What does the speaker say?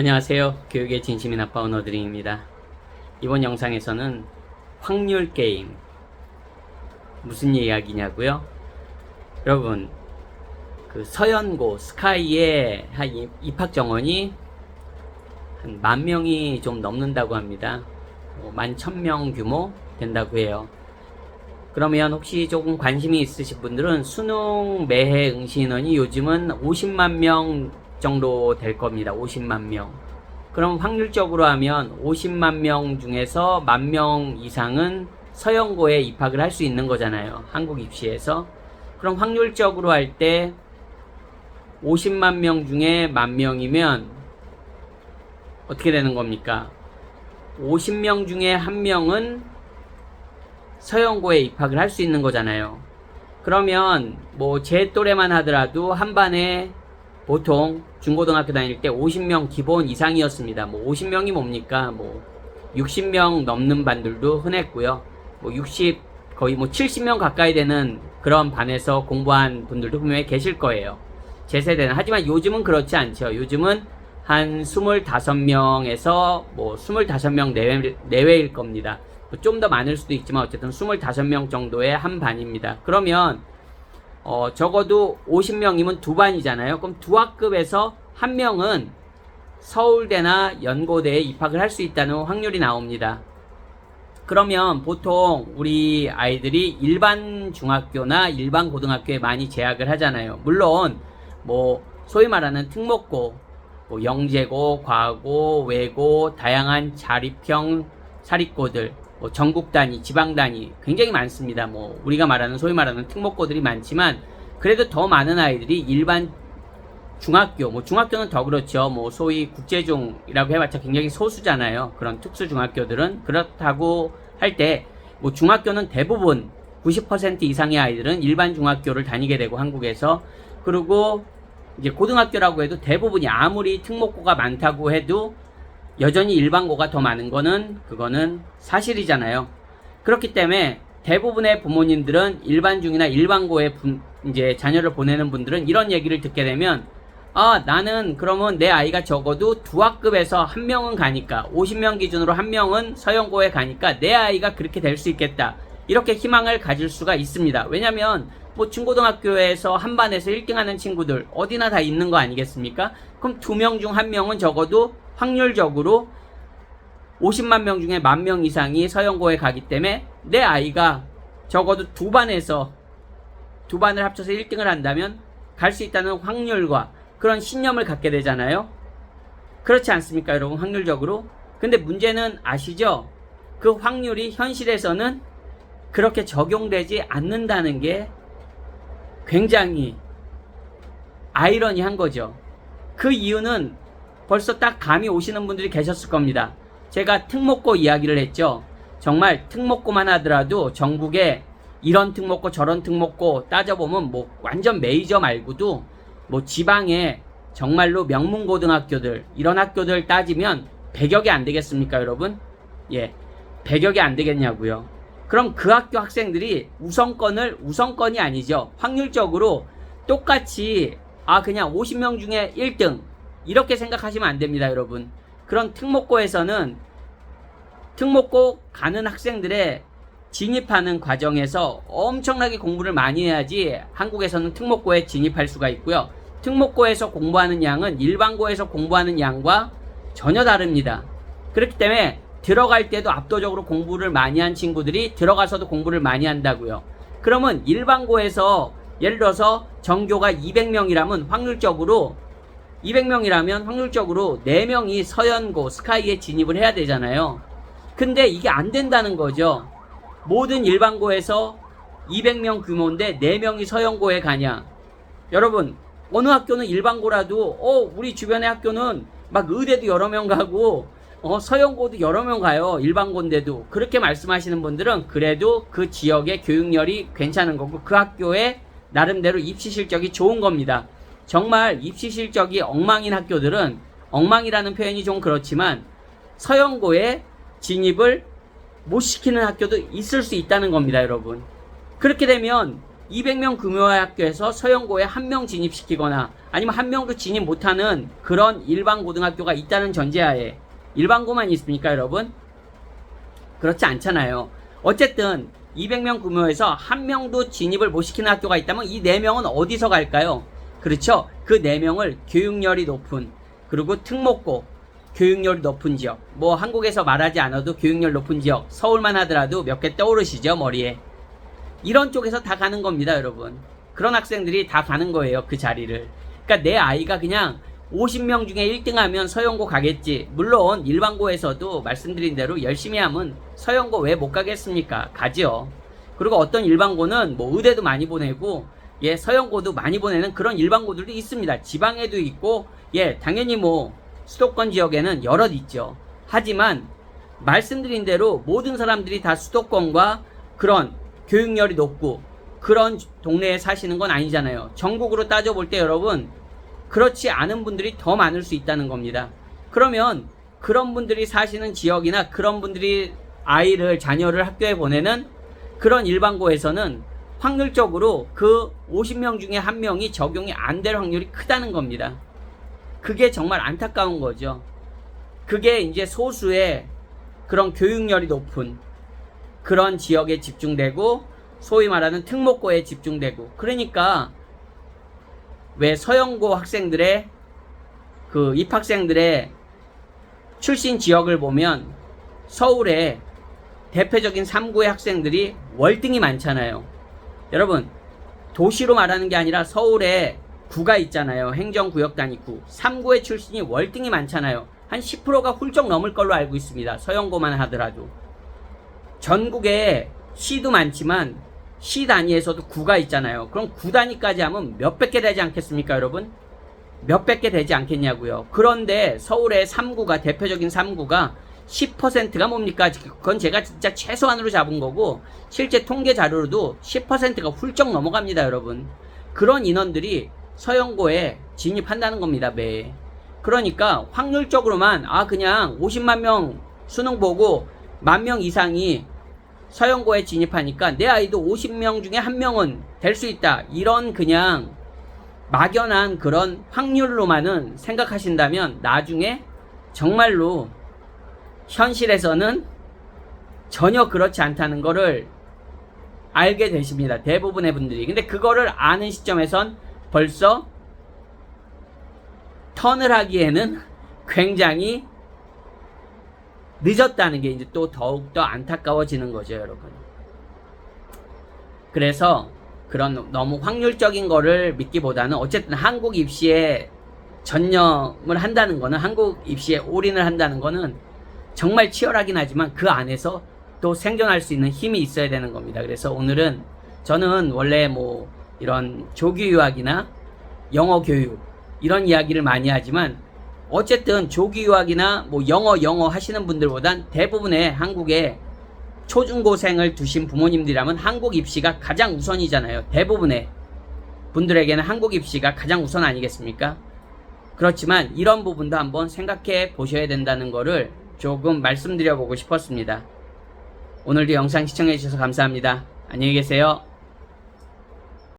안녕하세요. 교육의 진심인 아빠 언어드림입니다. 이번 영상에서는 확률 게임 무슨 이야기냐고요? 여러분, 그 서연고 스카이의 입학 정원이 한 10,000명이 좀 넘는다고 합니다. 11,000명 규모 된다고 해요. 그러면 혹시 조금 관심이 있으신 분들은 수능 매해 응시 인원이 요즘은 50만 명 정도 될 겁니다. 50만 명. 그럼 확률적으로 하면 50만 명 중에서 10,000명 이상은 서연고에 입학을 할 수 있는 거잖아요. 한국 입시에서. 그럼 확률적으로 할 때 50만 명 중에 10,000명이면 어떻게 되는 겁니까? 50명 중에 1명은 서연고에 입학을 할 수 있는 거잖아요. 그러면 뭐 제 또래만 하더라도 한 반에 보통 중고등학교 다닐 때 50명 기본 이상이었습니다. 뭐 50명이 뭡니까? 뭐 60명 넘는 반들도 흔했고요. 뭐 60, 거의 뭐 70명 가까이 되는 그런 반에서 공부한 분들도 분명히 계실 거예요. 제 세대는. 하지만 요즘은 그렇지 않죠. 요즘은 한 25명에서 뭐 25명 내외일 겁니다. 좀 더 많을 수도 있지만 어쨌든 25명 정도의 한 반입니다. 그러면 적어도 50명이면 두 반이잖아요. 그럼 두 학급에서 한 명은 서울대나 연고대에 입학을 할 수 있다는 확률이 나옵니다. 그러면 보통 우리 아이들이 일반 중학교나 일반 고등학교에 많이 재학을 하잖아요. 물론 뭐 소위 말하는 특목고, 뭐 영재고, 과고, 외고, 다양한 자립형 사립고들, 뭐 전국 단위, 지방 단위 굉장히 많습니다. 뭐 우리가 말하는 소위 말하는 특목고들이 많지만 그래도 더 많은 아이들이 일반 중학교, 뭐 중학교는 더 그렇죠. 뭐 소위 국제중이라고 해봤자 굉장히 소수잖아요. 그런 특수 중학교들은. 그렇다고 할 때 뭐 중학교는 대부분 90% 이상의 아이들은 일반 중학교를 다니게 되고 한국에서, 그리고 이제 고등학교라고 해도 대부분이 아무리 특목고가 많다고 해도 여전히 일반고가 더 많은 거는 그거는 사실이잖아요. 그렇기 때문에 대부분의 부모님들은 일반중이나 일반고에 이제 자녀를 보내는 분들은 이런 얘기를 듣게 되면, 나는 그러면 내 아이가 적어도 두 학급에서 한 명은 가니까 50명 기준으로 한 명은 서연고에 가니까 내 아이가 그렇게 될 수 있겠다, 이렇게 희망을 가질 수가 있습니다. 왜냐면 뭐 중고등학교에서 한 반에서 1등 하는 친구들 어디나 다 있는 거 아니겠습니까? 그럼 2명 중 1명은 적어도 확률적으로 50만 명 중에 10,000명 이상이 서연고에 가기 때문에 내 아이가 적어도 두 반을 합쳐서 1등을 한다면 갈 수 있다는 확률과 그런 신념을 갖게 되잖아요. 그렇지 않습니까, 여러분? 확률적으로. 근데 문제는 아시죠? 그 확률이 현실에서는 그렇게 적용되지 않는다는 게 굉장히 아이러니한 거죠. 그 이유는 벌써 딱 감이 오시는 분들이 계셨을 겁니다. 제가 특목고 이야기를 했죠. 정말 특목고만 하더라도 전국에 이런 특목고 저런 특목고 따져보면 뭐 완전 메이저 말고도 뭐 지방에 정말로 명문고등학교들, 이런 학교들 따지면 100여 개 안 되겠습니까, 여러분? 예, 100여 개 안 되겠냐고요. 그럼 그 학교 학생들이 우선권이 아니죠. 확률적으로 똑같이 그냥 50명 중에 1등 이렇게 생각하시면 안 됩니다, 여러분. 그런 특목고에서는 특목고 가는 학생들의 진입하는 과정에서 엄청나게 공부를 많이 해야지 한국에서는 특목고에 진입할 수가 있고요. 특목고에서 공부하는 양은 일반고에서 공부하는 양과 전혀 다릅니다. 그렇기 때문에 들어갈 때도 압도적으로 공부를 많이 한 친구들이 들어가서도 공부를 많이 한다고요. 그러면 일반고에서 예를 들어서 전교가 200명이라면 확률적으로 4명이 서연고 스카이에 진입을 해야 되잖아요. 근데 이게 안 된다는 거죠. 모든 일반고에서 200명 규모인데 4명이 서연고에 가냐. 여러분, 어느 학교는 일반고라도 우리 주변의 학교는 막 의대도 여러 명 가고 서연고도 여러 명 가요. 일반고인데도. 그렇게 말씀하시는 분들은 그래도 그 지역의 교육열이 괜찮은 거고 그 학교의 나름대로 입시 실적이 좋은 겁니다. 정말 입시 실적이 엉망인 학교들은, 엉망이라는 표현이 좀 그렇지만 서연고에 진입을 못 시키는 학교도 있을 수 있다는 겁니다, 여러분. 그렇게 되면 200명 규모의 학교에서 서영고에 1명 진입시키거나 아니면 1명도 진입 못하는 그런 일반 고등학교가 있다는 전제하에 일반고만 있습니까, 여러분? 그렇지 않잖아요. 어쨌든 200명 규모에서 1명도 진입을 못 시키는 학교가 있다면 이 4명은 어디서 갈까요? 그렇죠. 그 4명을 교육열이 높은, 그리고 특목고, 교육열이 높은 지역, 뭐 한국에서 말하지 않아도 교육열 높은 지역, 서울만 하더라도 몇 개 떠오르시죠, 머리에. 이런 쪽에서 다 가는 겁니다, 여러분. 그런 학생들이 다 가는 거예요, 그 자리를. 그러니까 내 아이가 그냥 50명 중에 1등 하면 서영고 가겠지. 물론 일반고에서도 말씀드린 대로 열심히 하면 서영고 왜 못 가겠습니까? 가죠. 그리고 어떤 일반고는 뭐 의대도 많이 보내고 예, 서영고도 많이 보내는 그런 일반고들도 있습니다. 지방에도 있고 예, 당연히 뭐 수도권 지역에는 여럿 있죠. 하지만 말씀드린 대로 모든 사람들이 다 수도권과 그런 교육열이 높고 그런 동네에 사시는 건 아니잖아요. 전국으로 따져볼 때 여러분, 그렇지 않은 분들이 더 많을 수 있다는 겁니다. 그러면 그런 분들이 사시는 지역이나 그런 분들이 아이를, 자녀를 학교에 보내는 그런 일반고에서는 확률적으로 그 50명 중에 1명이 적용이 안 될 확률이 크다는 겁니다. 그게 정말 안타까운 거죠. 그게 이제 소수의 그런 교육열이 높은 그런 지역에 집중되고 소위 말하는 특목고에 집중되고, 그러니까 왜 서영고 학생들의 그 입학생들의 출신 지역을 보면 서울에 대표적인 3구의 학생들이 월등히 많잖아요. 여러분, 도시로 말하는 게 아니라 서울에 구가 있잖아요. 행정구역 단위구. 3구의 출신이 월등히 많잖아요. 한 10%가 훌쩍 넘을 걸로 알고 있습니다. 서영고만 하더라도. 전국에 시도 많지만 시 단위에서도 구가 있잖아요. 그럼 구 단위까지 하면 몇백 개 되지 않겠습니까, 여러분? 몇백 개 되지 않겠냐고요. 그런데 서울의 3구가, 대표적인 3구가 10%가 뭡니까? 그건 제가 진짜 최소한으로 잡은 거고 실제 통계 자료로도 10%가 훌쩍 넘어갑니다, 여러분. 그런 인원들이 서영고에 진입한다는 겁니다, 매해. 그러니까 확률적으로만 그냥 50만 명 수능 보고 10,000명 이상이 서영고에 진입하니까 내 아이도 50명 중에 1명은 될 수 있다, 이런 그냥 막연한 그런 확률로만은 생각하신다면 나중에 정말로 현실에서는 전혀 그렇지 않다는 거를 알게 되십니다, 대부분의 분들이. 근데 그거를 아는 시점에선 벌써 턴을 하기에는 굉장히 늦었다는 게 이제 또 더욱더 안타까워지는 거죠, 여러분. 그래서 그런 너무 확률적인 거를 믿기보다는 어쨌든 한국 입시에 전념을 한다는 거는, 한국 입시에 올인을 한다는 거는 정말 치열하긴 하지만 그 안에서 또 생존할 수 있는 힘이 있어야 되는 겁니다. 그래서 오늘은 저는 원래 뭐 이런 조기 유학이나 영어 교육 이런 이야기를 많이 하지만 어쨌든 조기 유학이나 뭐 영어 하시는 분들보단 대부분의 한국의 초중고생을 두신 부모님들이라면 한국 입시가 가장 우선이잖아요. 대부분의 분들에게는 한국 입시가 가장 우선 아니겠습니까? 그렇지만 이런 부분도 한번 생각해 보셔야 된다는 거를 조금 말씀드려 보고 싶었습니다. 오늘도 영상 시청해 주셔서 감사합니다. 안녕히 계세요.